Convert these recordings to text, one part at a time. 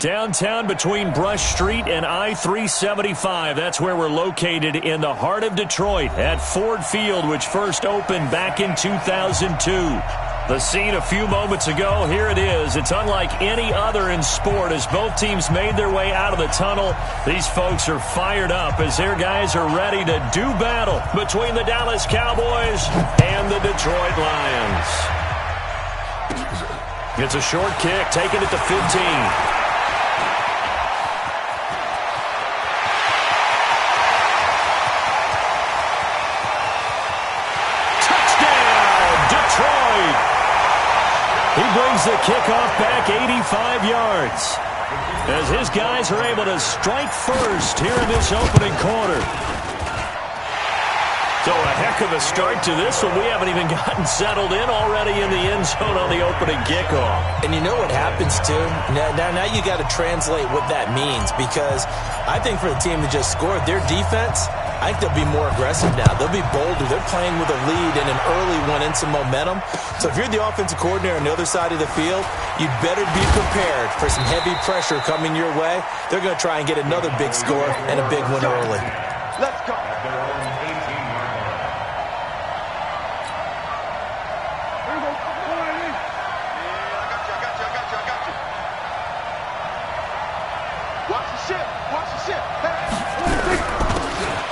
Downtown between Brush Street and I-375. That's where we're located in the heart of Detroit at Ford Field, which first opened back in 2002. The scene a few moments ago, here it is. It's unlike any other in sport as both teams made their way out of the tunnel. These folks are fired up as their guys are ready to do battle between the Dallas Cowboys and the Detroit Lions. It's a short kick, taking it to 15. He brings the kickoff back 85 yards as his guys are able to strike first here in this opening quarter. So a heck of a start to this one. We haven't even gotten settled in already in the end zone on the opening kickoff. And you know what happens, too? Now you got to translate what that means, because I think for the team that just scored, their defense, I think they'll be more aggressive now. They'll be bolder. They're playing with a lead and an early one and some momentum. So if you're the offensive coordinator on the other side of the field, you'd better be prepared for some heavy pressure coming your way. They're going to try and get another big score and a big one early. Let's go.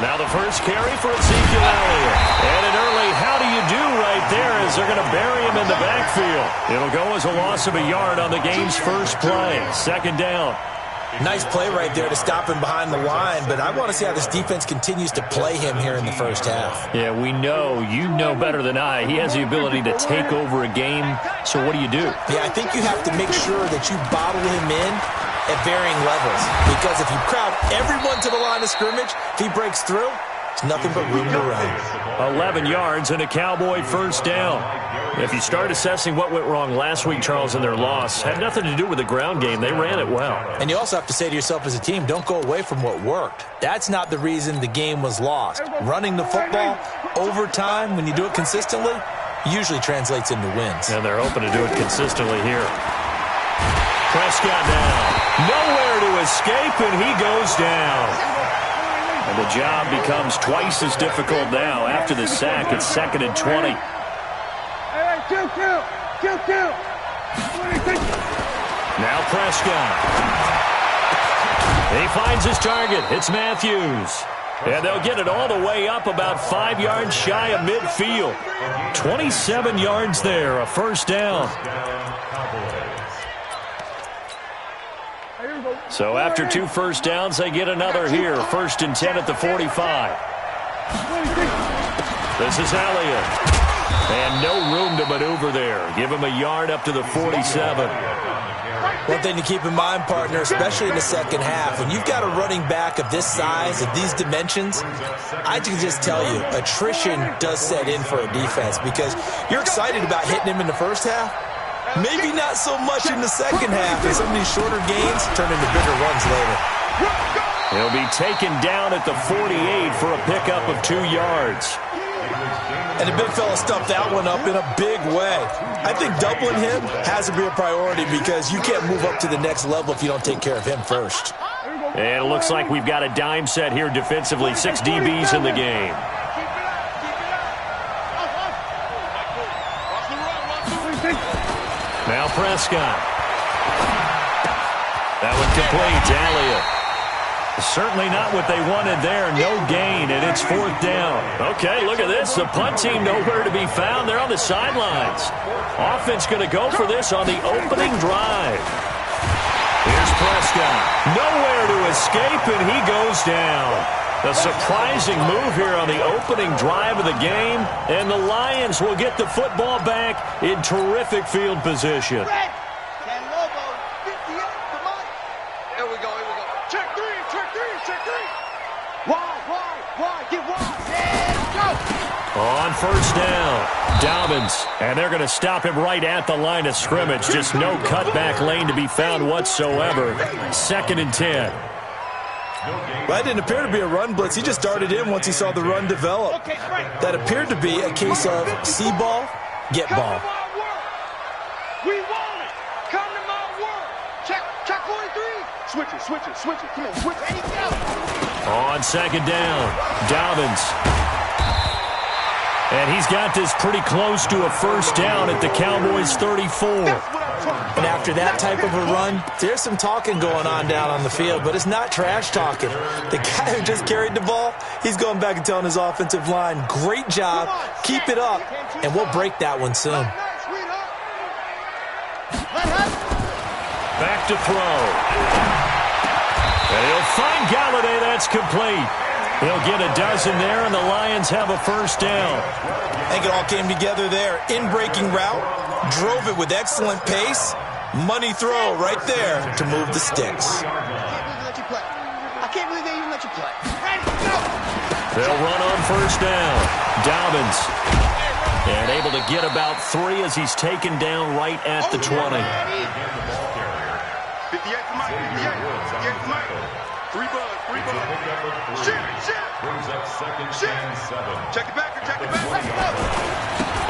Now the first carry for Ezekiel Elliott. And an early how do you do right there as they're going to bury him in the backfield. It'll go as a loss of a yard on the game's first play. Second down. Nice play right there to stop him behind the line, but I want to see how this defense continues to play him here in the first half. Yeah, we know. You know better than I. He has the ability to take over a game. So what do you do? Yeah, I think you have to make sure that you bottle him in at varying levels, because if you crowd everyone to the line of scrimmage, if he breaks through, it's nothing but room to run. 11 yards and a Cowboy first down. If you start assessing what went wrong last week, Charles, in their loss, had nothing to do with the ground game. They ran it well. And you also have to say to yourself as a team, don't go away from what worked. That's not the reason the game was lost. Running the football over time, when you do it consistently, usually translates into wins. And they're hoping to do it consistently here. Prescott now. Nowhere to escape, and he goes down. And the job becomes twice as difficult now after the sack. It's 2nd and 20. Now Prescott. He finds his target. It's Matthews. And they'll get it all the way up about 5 yards shy of midfield. 27 yards there, a first down. So after 2 first downs, they get another here. 1st and 10 at the 45. This is Elliott. And no room to maneuver there. Give him a yard up to the 47. One thing to keep in mind, partner, especially in the second half, when you've got a running back of this size, of these dimensions, I can just tell you, attrition does set in for a defense, because you're excited about hitting him in the first half. Maybe not so much in the second half, and some of these shorter gains turn into bigger runs later. He'll be taken down at the 48 for a pickup of 2 yards. And the big fella stuffed that one up in a big way. I think doubling him has to be a priority, because you can't move up to the next level if you don't take care of him first. And it looks like we've got a dime set here defensively. 6 DBs in the game. Now Prescott. That one complete to Elliott. Certainly not what they wanted there. No gain, and it's 4th down. Okay, look at this. The punt team nowhere to be found. They're on the sidelines. Offense going to go for this on the opening drive. Here's Prescott. Nowhere to escape, and he goes down. A surprising move here on the opening drive of the game, and the Lions will get the football back in terrific field position. On first down, Dobbins, and they're going to stop him right at the line of scrimmage. Just no cutback lane to be found whatsoever. 2nd and 10. Well, that didn't appear to be a run blitz. He just darted in once he saw the run develop. That appeared to be a case of see ball, get ball. We want it. Come to my word. Check Switch it. Come on, switch it. On second down, Dobbins. And he's got this pretty close to a first down at the Cowboys' 34. And after that type of a run, there's some talking going on down on the field, but it's not trash talking. The guy who just carried the ball, he's going back and telling his offensive line, great job, keep it up, and we'll break that one soon. Back to throw. And he'll find Galladay. That's complete. He'll get a dozen there, and the Lions have a first down. I think it all came together there. In-breaking route, drove it with excellent pace. Money throw right there to move the sticks. I can't believe they even let you play. Ready, go! They'll run on first down. Dobbins. And able to get about 3 as he's taken down right at the 20. 58 to Mike, 58 to Mike. 3 bugs. Shit. Check it back. Let's go.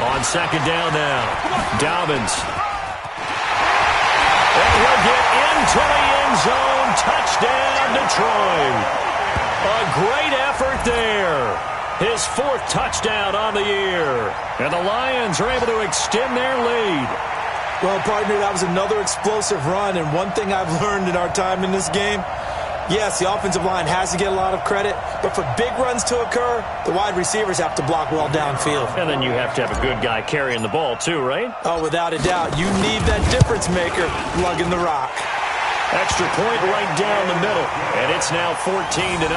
On second down now, Dobbins. And he'll get into the end zone. Touchdown, Detroit. A great effort there. His 4th touchdown on the year. And the Lions are able to extend their lead. Well, partner, that was another explosive run, and one thing I've learned in our time in this game, yes, the offensive line has to get a lot of credit, but for big runs to occur, the wide receivers have to block well downfield. And then you have to have a good guy carrying the ball too, right? Oh, without a doubt. You need that difference maker lugging the rock. Extra point right down the middle, and it's now 14-0.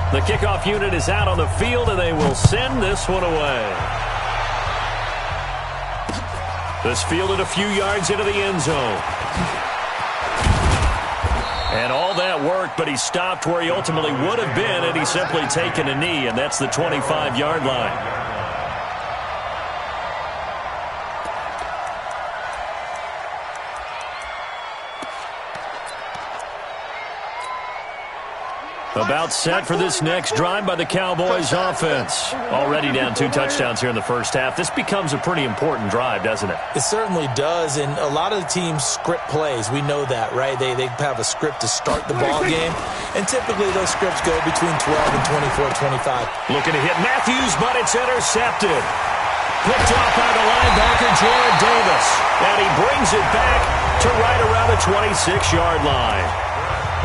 The kickoff unit is out on the field, and they will send this one away. This fielded a few yards into the end zone. And all that worked, but he stopped where he ultimately would have been had he simply taken a knee, and that's the 25-yard line. About set for this next drive by the Cowboys offense. Already down 2 touchdowns here in the first half. This becomes a pretty important drive, doesn't it? It certainly does, and a lot of the teams script plays. We know that, right? They have a script to start the ball game, and typically those scripts go between 12 and 24, 25. Looking to hit Matthews, but it's intercepted. Picked off by the linebacker, Jared Davis. And he brings it back to right around the 26-yard line.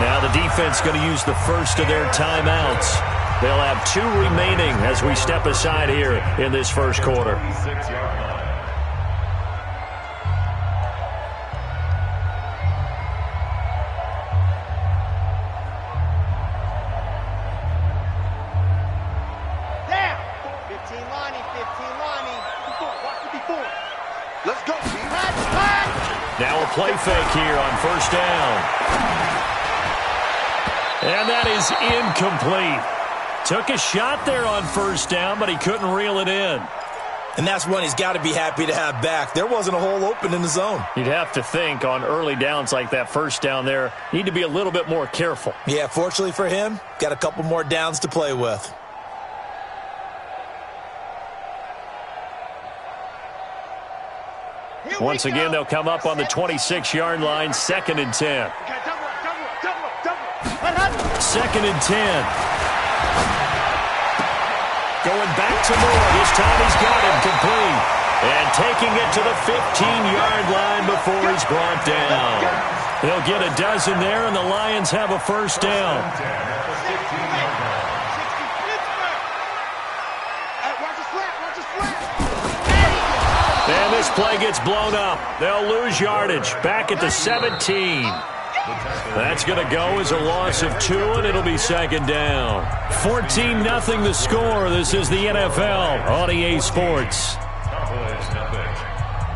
Now the defense going to use the first of their timeouts. They'll have 2 remaining as we step aside here in this first quarter. Down. 15 lining. Watch it before. Let's go. Now a play fake here on first down. And that is incomplete. Took a shot there on first down, but he couldn't reel it in. And that's one he's got to be happy to have back. There wasn't a hole open in the zone. You'd have to think on early downs like that first down there, need to be a little bit more careful. Yeah, fortunately for him, got a couple more downs to play with. Once again, they'll come up on the 26-yard line, 2nd and 10. Second and 10. Going back to Moore. This time he's got him complete. And taking it to the 15-yard line before he's brought down. They'll get a dozen there, and the Lions have a first down. And this play gets blown up. They'll lose yardage. Back at the 17. That's going to go as a loss of 2, and it'll be 2nd down. 14-0 the score. This is the NFL on EA Sports.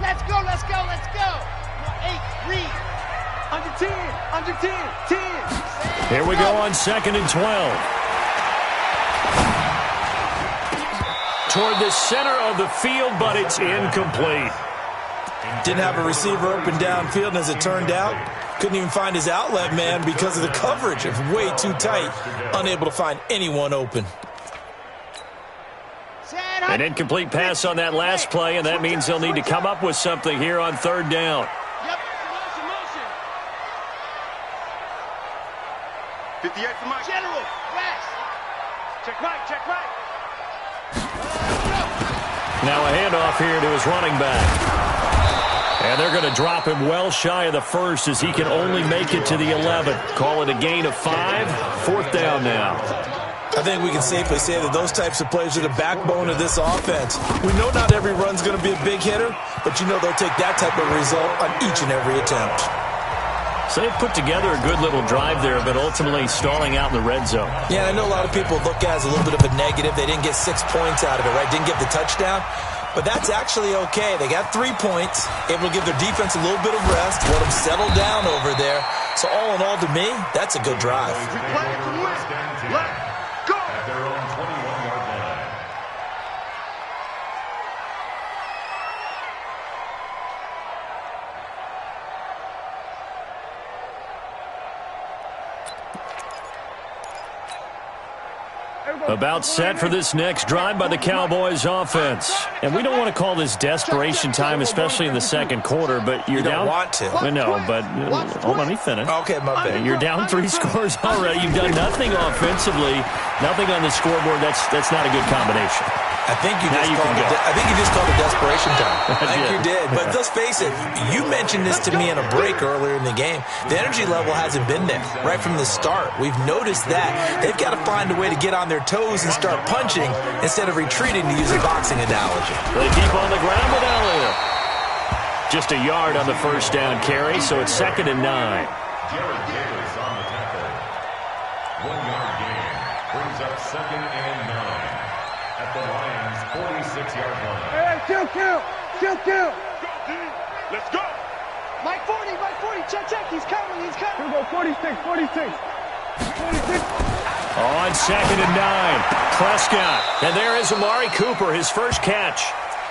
Let's go. 8, read. Under 10. Here we go on 2nd and 12. toward the center of the field, but it's incomplete. Didn't have a receiver open downfield, and as it turned out, couldn't even find his outlet man because of the coverage. It's way too tight, unable to find anyone open. An incomplete pass on that last play, and that means they'll need to come up with something here on third down. Yep. Motion. 58 for Mike. General, rest. Check right. Now a handoff here to his running back. And they're going to drop him well shy of the first as he can only make it to the 11. Call it a gain of 5. Fourth down now. I think we can safely say that those types of plays are the backbone of this offense. We know not every run's going to be a big hitter, but you know they'll take that type of result on each and every attempt. So they put together a good little drive there, but ultimately stalling out in the red zone. Yeah, I know a lot of people look at it as a little bit of a negative. They didn't get 6 points out of it, right? Didn't get the touchdown. But that's actually okay. They got 3 points, able to give their defense a little bit of rest, let them settle down over there. So all in all, to me, that's a good drive. We play it to win. Let's go. At their own 21-yard line. About set for this next drive by the Cowboys offense. And we don't want to call this desperation time, especially in the second quarter, but you're down. You don't want to. No, but hold on, let me finish. Okay, my bad. You're down 3 scores already. You've done nothing offensively, nothing on the scoreboard. That's not a good combination. I think you just called it desperation time. I think you did. But let's face it, you mentioned this to me in a break earlier in the game. The energy level hasn't been there right from the start. We've noticed that. They've got to find a way to get on their toes and start punching instead of retreating, to use a boxing analogy. They keep on the ground with Elliott. Just a yard on the first down carry, so it's 2nd and 9. Jared Davis on the tackle. 1-yard gain brings up 2nd and 9 at the Lions' 46-yard line. Hey, kill. Let's go. Mike 40. Check. He's coming. We'll go 46. On 2nd and 9, Prescott. And there is Amari Cooper, his first catch.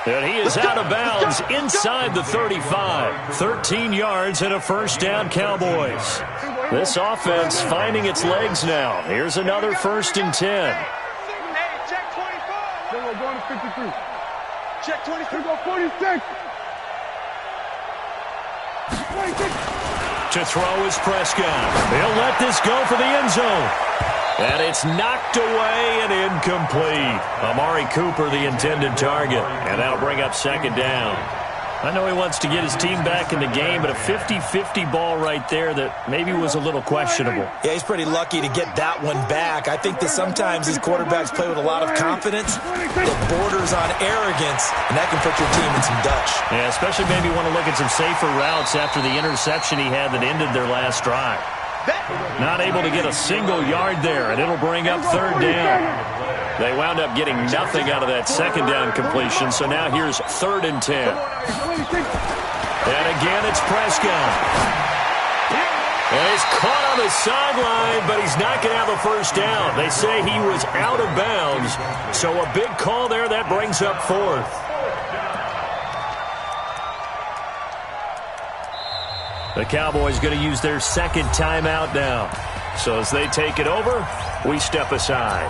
And he is out of bounds inside the 35. 13 yards and a first down, Cowboys. This offense finding its legs now. Here's another 1st and 10. Hey, check 25. Then we're going to 53. Check 23. Go 46. 26. To throw is Prescott. He'll let this go for the end zone. And it's knocked away and incomplete. Amari Cooper, the intended target. And that'll bring up 2nd down. I know he wants to get his team back in the game, but a 50-50 ball right there that maybe was a little questionable. Yeah, he's pretty lucky to get that one back. I think that sometimes these quarterbacks play with a lot of confidence that borders on arrogance, and that can put your team in some Dutch. Yeah, especially maybe want to look at some safer routes after the interception he had that ended their last drive. Not able to get a single yard there, and it'll bring up 3rd down. They wound up getting nothing out of that 2nd down completion, so now here's 3rd and 10. And again, it's Prescott. And he's caught on the sideline, but he's not going to have a first down. They say he was out of bounds, so a big call there that brings up 4th. The Cowboys going to use their 2nd timeout now. So as they take it over, we step aside.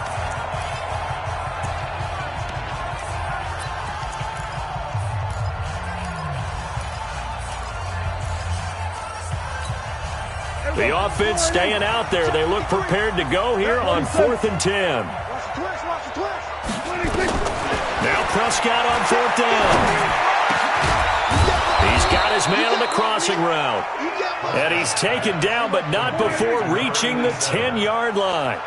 The offense staying out there. They look prepared to go here on 4th and 10. Now Prescott on 4th down. He's got his man on the crossing route. And he's taken down, but not before reaching the 10-yard line.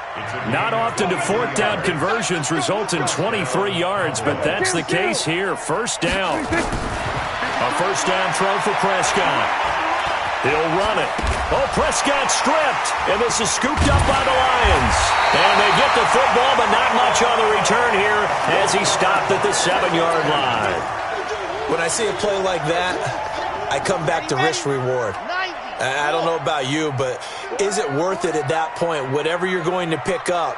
Not often do 4th down conversions result in 23 yards, but that's the case here. First down. A first down throw for Prescott. He'll run it. Oh, Prescott stripped. And this is scooped up by the Lions. And they get the football, but not much on the return here as he stopped at the 7-yard line. When I see a play like that, I come back to risk-reward. I don't know about you, but is it worth it at that point, whatever you're going to pick up,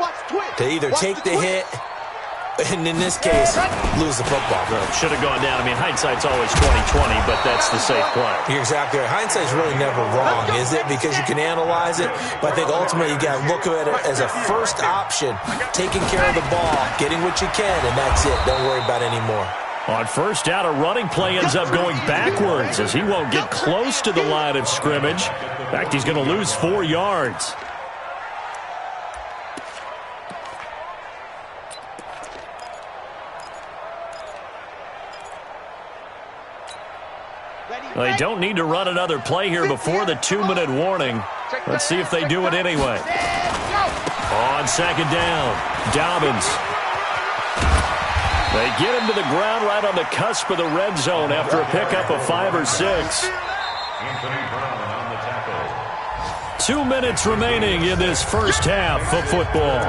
to either take the hit And in this case, lose the football. Should have gone down. I mean, hindsight's always 20/20, but that's the safe play. You're exactly right. Hindsight's really never wrong, is it? Because you can analyze it, but I think ultimately you got to look at it as a first option, taking care of the ball, getting what you can, and that's it. Don't worry about any more. On first down, a running play ends up going backwards as he won't get close to the line of scrimmage. In fact, he's going to lose 4 yards. They don't need to run another play here before the 2-minute warning. Let's see if they do it anyway. On second down, Dobbins. They get him to the ground right on the cusp of the red zone after a pickup of 5 or 6. 2 minutes remaining in this first half of football.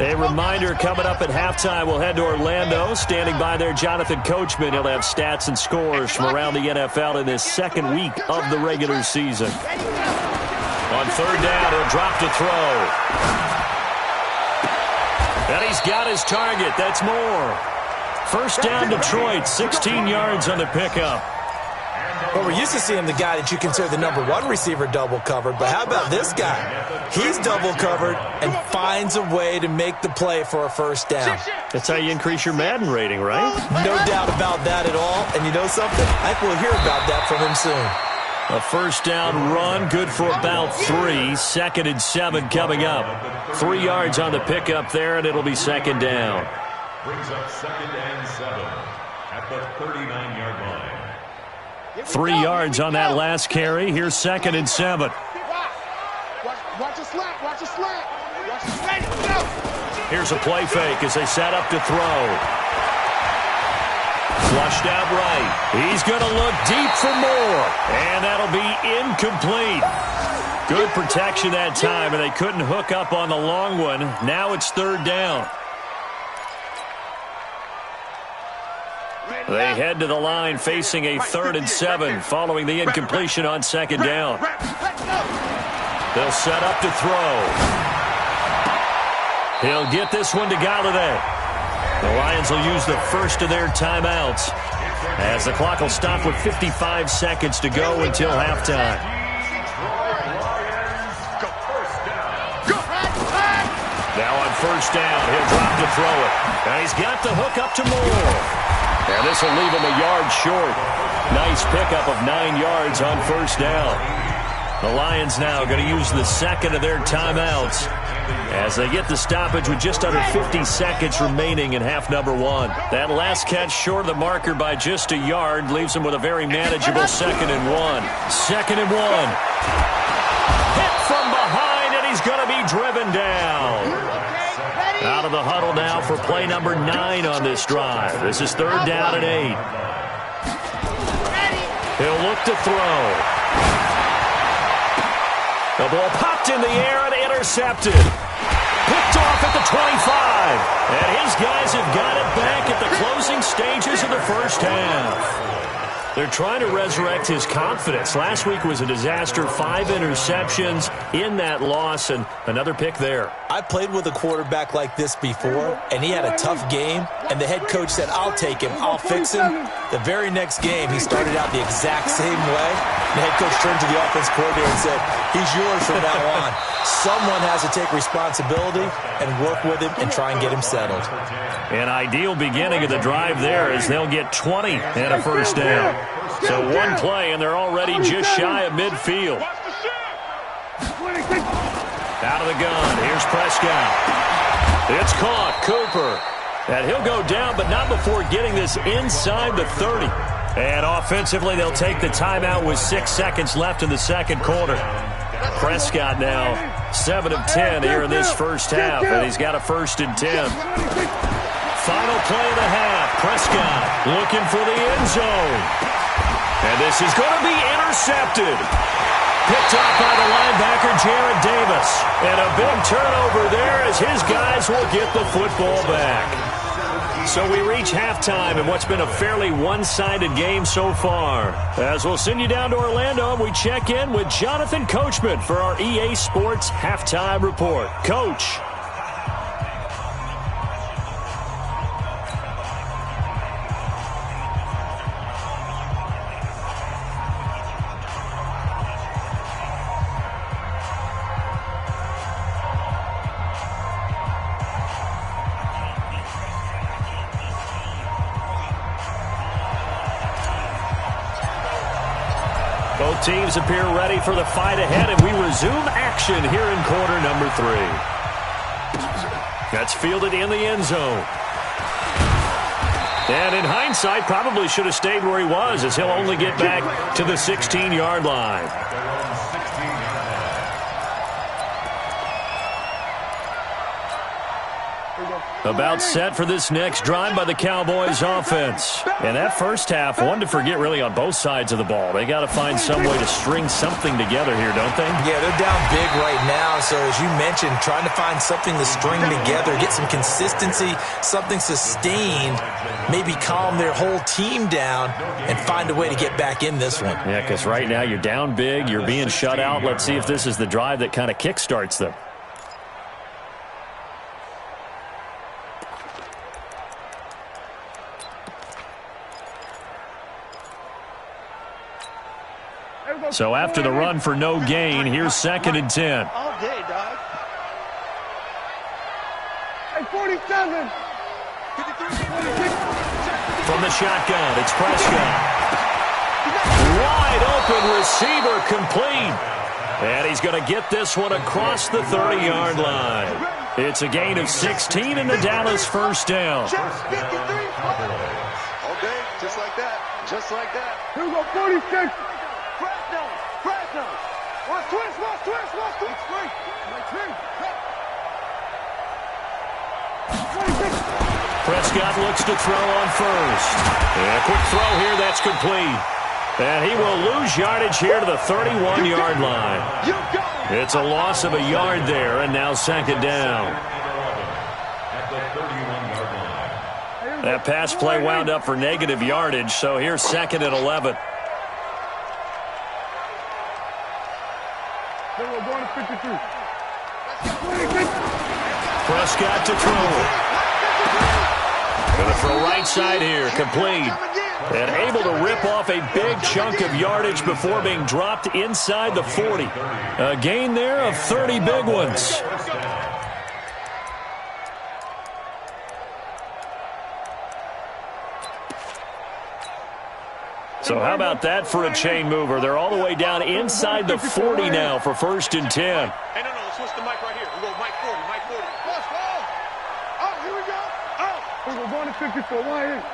A reminder coming up at halftime, we'll head to Orlando. Standing by there, Jonathan Coachman. He'll have stats and scores from around the NFL in this second week of the regular season. On third down, he'll drop to throw. And he's got his target. That's more. First down, Detroit, 16 yards on the pickup. Well, we're used to seeing the guy that you consider the #1 receiver double covered, but how about this guy? He's double covered and finds a way to make the play for a first down. That's how you increase your Madden rating, right? No doubt about that at all. And you know something? I think we'll hear about that from him soon. A first down run, good for about 3. 2nd and 7 coming up. 3 yards on the pickup there, and it'll be second down. Brings up 2nd and 7 at the 39-yard line. 3 yards on that last carry. Here's 2nd and 7. Watch the slant. Watch the slant. Watch the slant. Here's a play fake as they set up to throw. Flushed out right. He's going to look deep for more. And that'll be incomplete. Good protection that time, and they couldn't hook up on the long one. Now it's third down. They head to the line facing a 3rd and 7 following the incompletion on second down. They'll set up to throw. He'll get this one to Galladay. The Lions will use the first of their timeouts as the clock will stop with 55 seconds to go until halftime. Now on first down, he'll drop to throw it. And he's got the hook up to Moore. And this will leave him a yard short. Nice pickup of 9 yards on first down. The Lions now going to use the second of their timeouts as they get the stoppage with just under 50 seconds remaining in half number 1. That last catch short of the marker by just a yard leaves them with a very manageable 2nd and 1. 2nd and 1. Hit from behind, and he's going to be driven down. Out of the huddle now for play number 9 on this drive. This is third down and 8. He'll look to throw. The ball popped in the air and intercepted. Picked off at the 25. And his guys have got it back at the closing stages of the first half. They're trying to resurrect his confidence. Last week was a disaster. 5 interceptions in that loss, and another pick there. I played with a quarterback like this before, and he had a tough game, and the head coach said, I'll take him, I'll fix him. The very next game, he started out the exact same way. The head coach turned to the offense coordinator and said, he's yours from now on. Someone has to take responsibility and work with him and try and get him settled. An ideal beginning of the drive there as they'll get 20 and a first down. So one play, and they're already just shy of midfield. Out of the gun, here's Prescott. It's caught, Cooper. And he'll go down, but not before getting this inside the 30. And offensively, they'll take the timeout with 6 seconds left in the second quarter. Prescott now 7 of 10 here in this first half, and he's got a 1st and 10. Final play of the half. Prescott looking for the end zone. And this is going to be intercepted. Picked off by the linebacker, Jared Davis. And a big turnover there as his guys will get the football back. So we reach halftime in what's been a fairly one-sided game so far. As we'll send you down to Orlando, and we check in with Jonathan Coachman for our EA Sports Halftime Report. Coach. Both teams appear ready for the fight ahead, and we resume action here in quarter number 3. That's fielded in the end zone. And in hindsight, probably should have stayed where he was, as he'll only get back to the 16-yard line. About set for this next drive by the Cowboys offense. And that first half, one to forget really on both sides of the ball. They got to find some way to string something together here, don't they? Yeah, they're down big right now. So as you mentioned, trying to find something to string together, get some consistency, something sustained, maybe calm their whole team down and find a way to get back in this one. Yeah, because right now you're down big, you're being shut out. Let's see if this is the drive that kind of kickstarts them. So after the run for no gain, here's 2nd and 10. All day, dog. Hey, 47. From the shotgun, it's Prescott. Wide open receiver complete. And he's going to get this one across the 30-yard line. It's a gain of 16 and the Dallas first down. All day, just like that. Just like that. Here we go, 46. Fresno. Watch twist. Prescott looks to throw on first. And a quick throw here, that's complete. And he will lose yardage here to the 31-yard line. It's a loss of a yard there, and now 2nd down. That pass play wound up for negative yardage, so here's 2nd and 11. Prescott to throw. Going to throw right side here, complete. And able to rip off a big chunk of yardage before being dropped inside the 40. A gain there of 30 big ones. So how about that for a chain mover? They're all the way down inside the 40 now for 1st and 10. Hey, no, switch the mic right here. We go mic 40. Let's go. Oh, here we go. Oh. We're going to 54. Why here?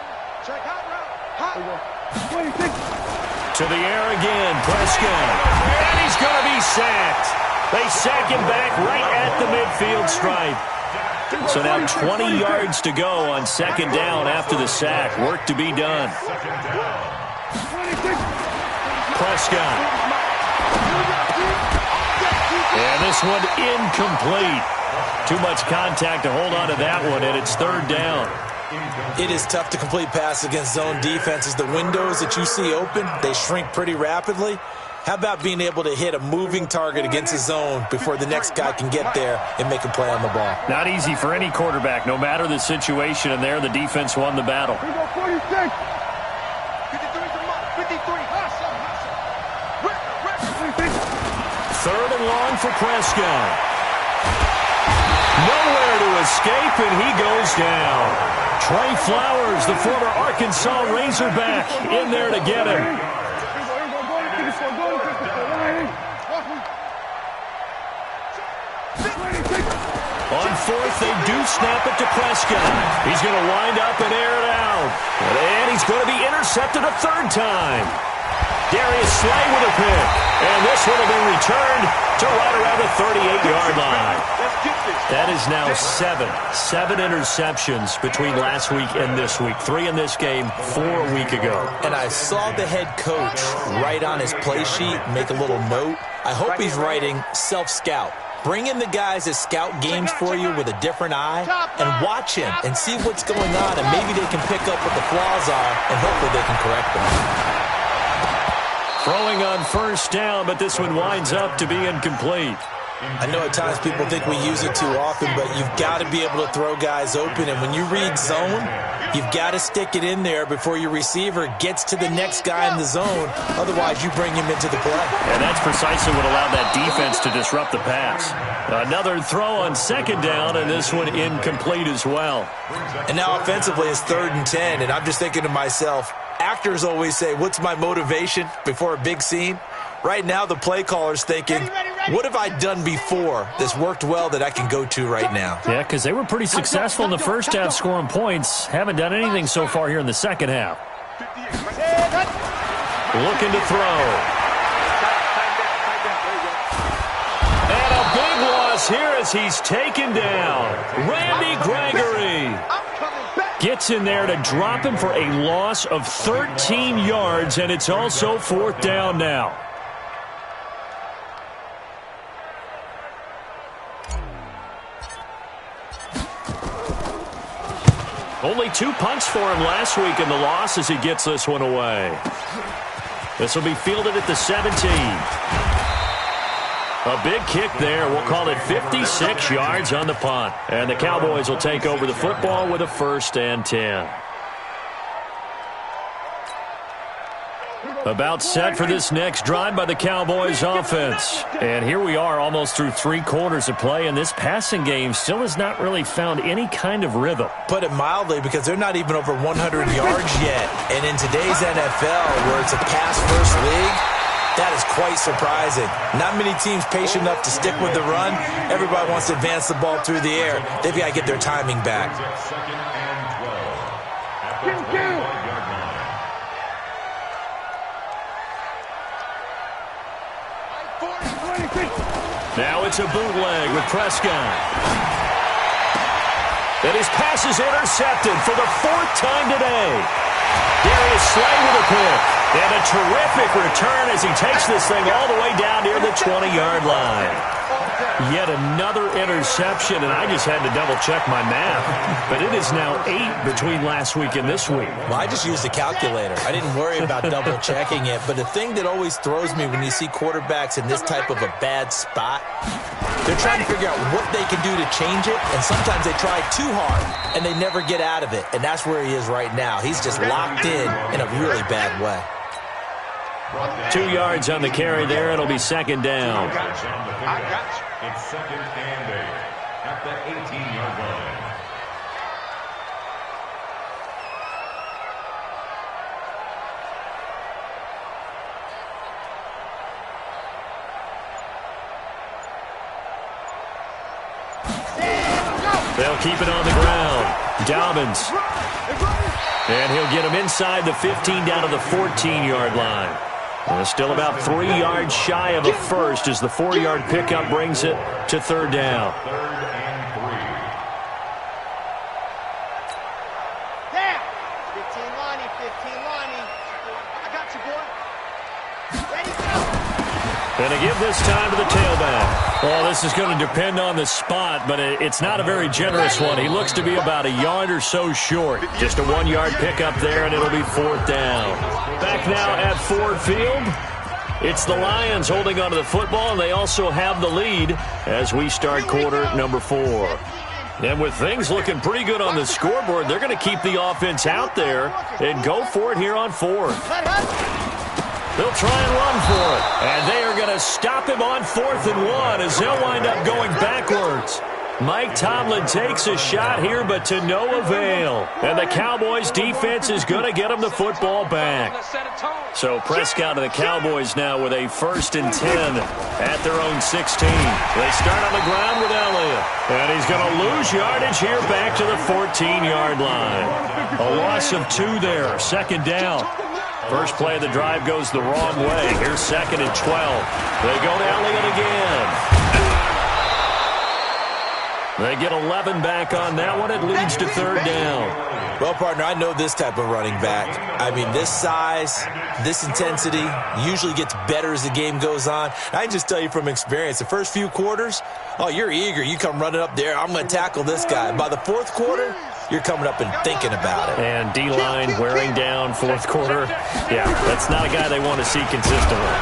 Check hot route. Hot. 26. To the air again, Prescott. And he's going to be sacked. They sack him back right at the midfield stripe. So now 20 yards to go on 2nd down after the sack. Work to be done. Prescott. And this one incomplete. Too much contact to hold on to that one, and it's 3rd down. It is tough to complete pass against zone defenses. The windows that you see open, they shrink pretty rapidly. How about being able to hit a moving target against a zone before the next guy can get there and make a play on the ball? Not easy for any quarterback, no matter the situation, and there the defense won the battle. 46. 3rd and long for Prescott. Nowhere to escape, and he goes down. Trey Flowers, the former Arkansas Razorback, in there to get him. On 4th, they do snap it to Prescott. He's going to wind up and air it out. And he's going to be intercepted a 3rd time. Darius Slay with a pick. And this one will be returned to right around the 38-yard line. That is now 7 interceptions between last week and this week. 3 in this game, 4 a week ago. And I saw the head coach write on his play sheet, make a little note. I hope he's writing self-scout. Bring in the guys that scout games for you with a different eye and watch him and see what's going on, and maybe they can pick up what the flaws are, and hopefully they can correct them. Throwing on first down, but this one winds up to be incomplete. I know at times people think we use it too often, but you've got to be able to throw guys open. And when you read zone, you've got to stick it in there before your receiver gets to the next guy in the zone. Otherwise, you bring him into the play. And that's precisely what allowed that defense to disrupt the pass. Another throw on second down, and this one incomplete as well. And now offensively, it's 3rd and 10, and I'm just thinking to myself, actors always say, what's my motivation before a big scene? Right now, the play caller's thinking, what have I done before that's worked well that I can go to right now? Yeah, because they were pretty successful in the first half scoring points. Haven't done anything so far here in the second half. Looking to throw. And a big loss here as he's taken down. Randy Gregory gets in there to drop him for a loss of 13 yards, and it's also 4th down now. Only 2 punts for him last week in the loss as he gets this one away. This will be fielded at the 17. A big kick there. We'll call it 56 yards on the punt. And the Cowboys will take over the football with a 1st and 10. About set for this next drive by the Cowboys offense. And here we are almost through 3 quarters of play, and this passing game still has not really found any kind of rhythm. Put it mildly, because they're not even over 100 yards yet. And in today's NFL, where it's a pass-first league, that is quite surprising. Not many teams patient enough to stick with the run. Everybody wants to advance the ball through the air. They've got to get their timing back. Now it's a bootleg with Prescott. And his pass is intercepted for the 4th time today. Darius Slay with a pick. And a terrific return as he takes this thing all the way down near the 20-yard line. Yet another interception, and I just had to double-check my math. But it is now 8 between last week and this week. Well, I just used a calculator. I didn't worry about double-checking it. But the thing that always throws me when you see quarterbacks in this type of a bad spot, they're trying to figure out what they can do to change it, and sometimes they try too hard, and they never get out of it. And that's where he is right now. He's just locked in a really bad way. 2 yards on the carry there. It'll be 2nd down. It's 2nd and 8 at the 18-yard line. They'll keep it on the ground. Dobbins. And he'll get him inside the 15 down to the 14-yard line. Still about 3 yards shy of a first as the 4-yard pickup brings it to 3rd down. 3rd and 3. Yeah. 15 Lonnie, 15 Lonnie. I got you, boy. Ready, go. And to give this time to the tailback. Well, this is going to depend on the spot, but it's not a very generous one. He looks to be about a yard or so short. Just a 1-yard pickup there, and it'll be 4th down. Back now at Ford Field. It's the Lions holding onto the football, and they also have the lead as we start quarter number 4. And with things looking pretty good on the scoreboard, they're going to keep the offense out there and go for it here on 4th. They'll try and run for it. And they are going to stop him on 4th and 1 as they'll wind up going backwards. Mike Tomlin takes a shot here, but to no avail. And the Cowboys defense is going to get him the football back. So Prescott and the Cowboys now with a 1st and 10 at their own 16. They start on the ground with Elliott. And he's going to lose yardage here back to the 14-yard line. A loss of 2 there. 2nd down. First play of the drive goes the wrong way. Here's 2nd and 12. They go to Elliott again. They get 11 back on that one. It leads to third down. Well, partner, I know this type of running back. I mean, this size, this intensity usually gets better as the game goes on. I can just tell you from experience, the first few quarters, oh, you're eager. You come running up there, I'm going to tackle this guy. By the fourth quarter, you're coming up and thinking about it. And D-line wearing down fourth quarter. Yeah, that's not a guy they want to see consistently.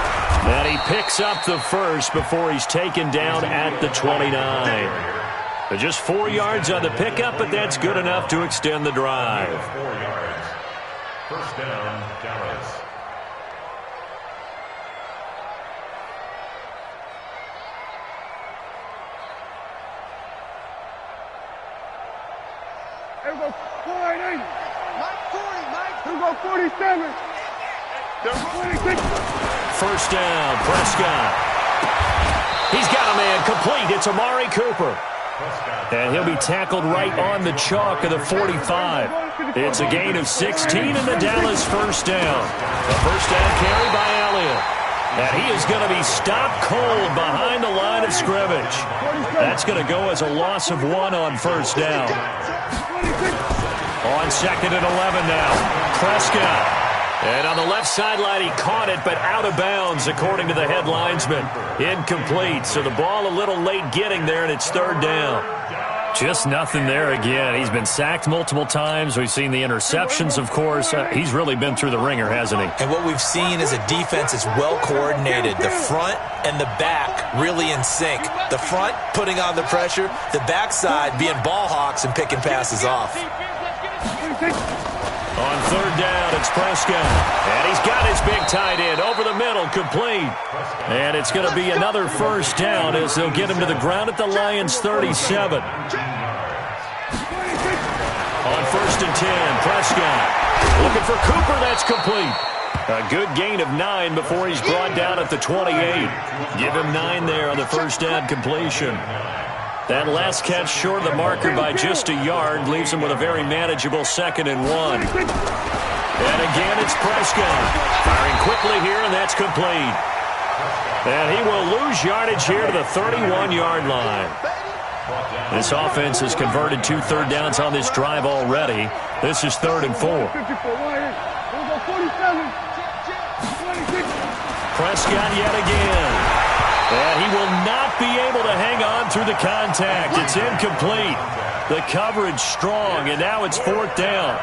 And he picks up the first before he's taken down at the 29. Just 4 yards on the pickup, but that's good enough to extend the drive. 4 yards. First down, Dallas. Here we go, 480. Mike 40, Mike. Here we go, 47. They're 26. First down, Prescott. He's got a man complete. It's Amari Cooper. And he'll be tackled right on the chalk of the 45. It's a gain of 16 and the Dallas first down. A first down carry by Elliott. And he is going to be stopped cold behind the line of scrimmage. That's going to go as a loss of 1 on first down. On second and 11 now, Prescott. And on the left sideline, he caught it, but out of bounds, according to the head linesman. Incomplete, so the ball a little late getting there, and it's third down. Just nothing there again. He's been sacked multiple times. We've seen the interceptions, of course. He's really been through the ringer, hasn't he? And what we've seen is a defense that's well coordinated. The front and the back really in sync. The front putting on the pressure, the backside being ball hawks and picking passes off. On third down, it's Prescott. And he's got his big tight end over the middle, complete. And it's going to be another first down as they'll get him to the ground at the Lions' 37. On first and 10, Prescott looking for Cooper. That's complete. A good gain of 9 before he's brought down at the 28. Give him 9 there on the first down completion. That last catch short of the marker by just a yard leaves him with a very manageable second and 1. And again, it's Prescott. Firing quickly here, and that's complete. And he will lose yardage here to the 31-yard line. This offense has converted 2 third downs on this drive already. This is third and 4. Prescott yet again. And he will not be able to hang on through the contact. It's incomplete. The coverage strong, and now it's fourth down.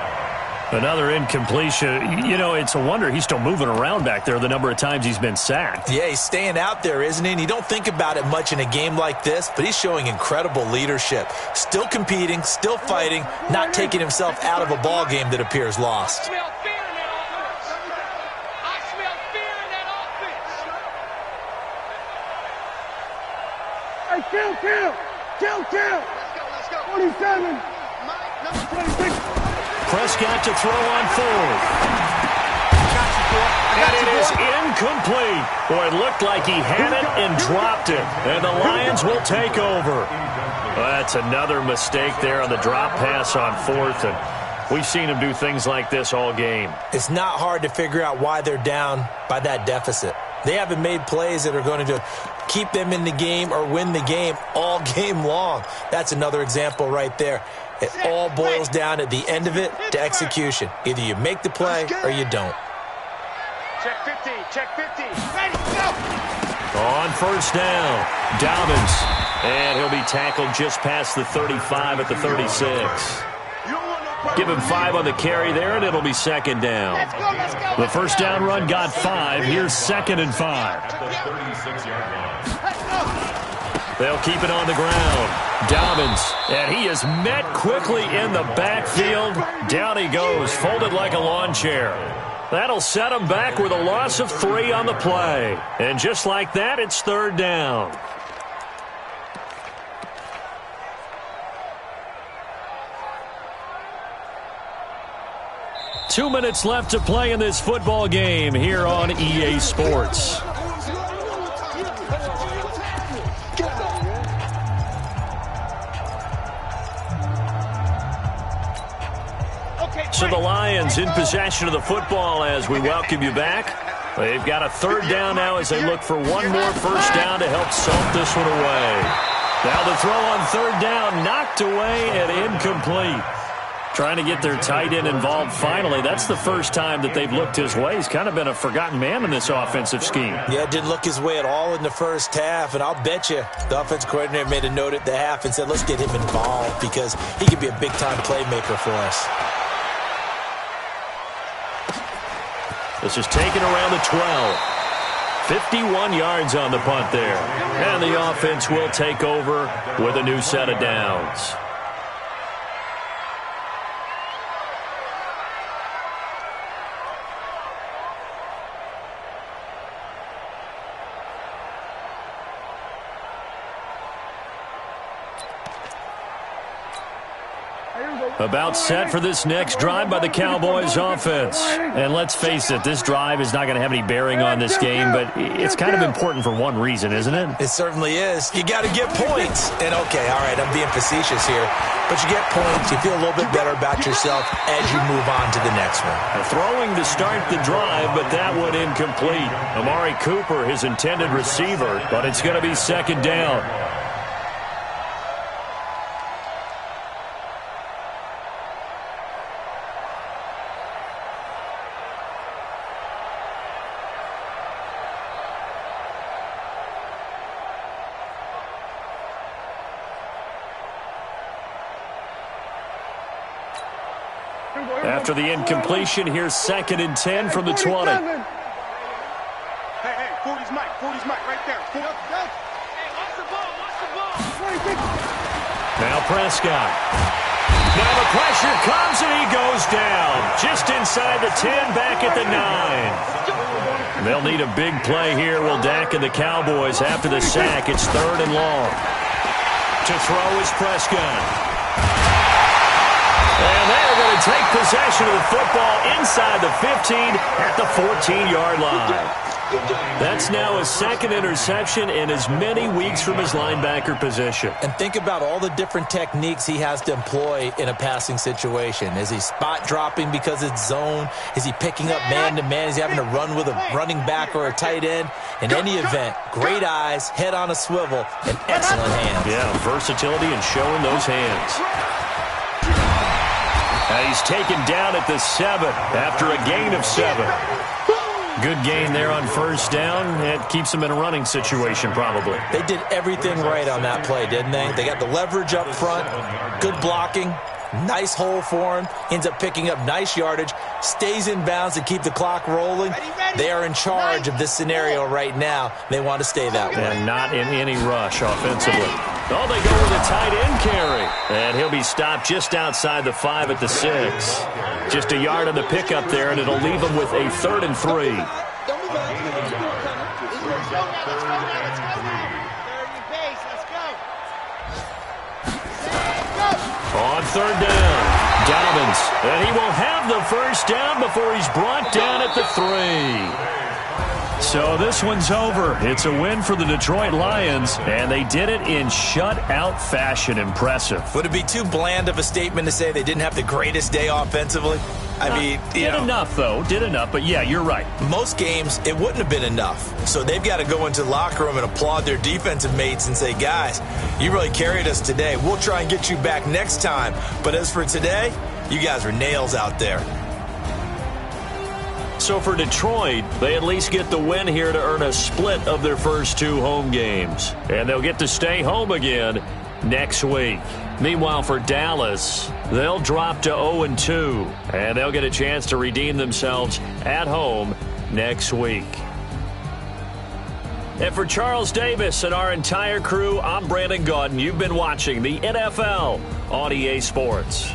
Another incompletion. You know, it's a wonder he's still moving around back there the number of times he's been sacked. Yeah, he's staying out there, isn't he? And you don't think about it much in a game like this, but he's showing incredible leadership. Still competing, still fighting, not taking himself out of a ball game that appears lost. Kill. 47. Number 26. Prescott to throw on fourth. And it is incomplete. Boy, it looked like he had it and dropped it. And the Lions will take over. Well, that's another mistake there on the drop pass on fourth. And we've seen him do things like this all game. It's not hard to figure out why they're down by that deficit. They haven't made plays that are going to keep them in the game or win the game all game long. That's another example right there. It all boils down at the end of it to execution. Either you make the play or you don't. Check 50. Ready, go. On first down, Dobbins. And he'll be tackled just past the 35 at the 36. Give him 5 on the carry there, and it'll be second down. Let's go. The first down run got 5. Here's second and 5. At the 36-yard line. They'll keep it on the ground. Dobbins, and he is met quickly in the backfield. Down he goes, folded like a lawn chair. That'll set him back with a loss of 3 on the play. And just like that, it's third down. Two minutes left to play in this football game here on EA Sports. So the Lions in possession of the football as we welcome you back. They've got a third down now as they look for one more first down to help salt this one away. Now the throw on third down, knocked away and incomplete. Trying to get their tight end involved finally. That's the first time that they've looked his way. He's kind of been a forgotten man in this offensive scheme. Yeah, didn't look his way at all in the first half, and I'll bet you the offense coordinator made a note at the half and said, let's get him involved because he could be a big-time playmaker for us. This is taken around the 12. 51 yards on the punt there. And the offense will take over with a new set of downs. About set for this next drive by the Cowboys offense. And let's face it, this drive is not going to have any bearing on this game, but it's kind of important for one reason, isn't it? It certainly is. You got to get points. And okay, all right, I'm being facetious here, but you get points, you feel a little bit better about yourself as you move on to the next one. Throwing to start the drive, but that one incomplete. Amari Cooper, his intended receiver, but it's going to be second down. After the incompletion, here's 2nd and 10 from the 20. Hey, 40's Mike. 40's Mike right there. Hey, watch the ball. Now Prescott. Now the pressure comes and he goes down. Just inside the 10, back at the 9. They'll need a big play here. Will Dak and the Cowboys after the sack. It's 3rd and long. To throw is Prescott. And they're going to take possession of the football inside the 15 at the 14-yard line. That's now his 2nd interception in as many weeks from his linebacker position. And think about all the different techniques he has to employ in a passing situation. Is he spot dropping because it's zone? Is he picking up man-to-man? Is he having to run with a running back or a tight end? In any event, great eyes, head on a swivel, and excellent hands. Yeah, versatility and showing those hands. He's taken down at the 7 after a gain of 7. Good gain there on first down. It keeps him in a running situation probably. They did everything right on that play, didn't they? They got the leverage up front, good blocking, nice hole for him, ends up picking up nice yardage, stays in bounds to keep the clock rolling. They are in charge of this scenario right now. They want to stay that way. And not in any rush offensively. Oh, they go with a tight end carry. And he'll be stopped just outside the 5 at the 6. Just a yard on the pickup there, and it'll leave him with a 3rd and 3. On 3rd down, Dobbins. And he will have the first down before he's brought down at the 3. So this one's over. It's a win for the Detroit Lions, and they did it in shutout fashion. Impressive. Would it be too bland of a statement to say they didn't have the greatest day offensively? I mean, did enough, though. Did enough, but yeah, you're right. Most games, it wouldn't have been enough. So they've got to go into the locker room and applaud their defensive mates and say, guys, you really carried us today. We'll try and get you back next time. But as for today, you guys are nails out there. So for Detroit, they at least get the win here to earn a split of their first 2 home games. And they'll get to stay home again next week. Meanwhile, for Dallas, they'll drop to 0-2, and they'll get a chance to redeem themselves at home next week. And for Charles Davis and our entire crew, I'm Brandon Gaudin. You've been watching the NFL on EA Sports.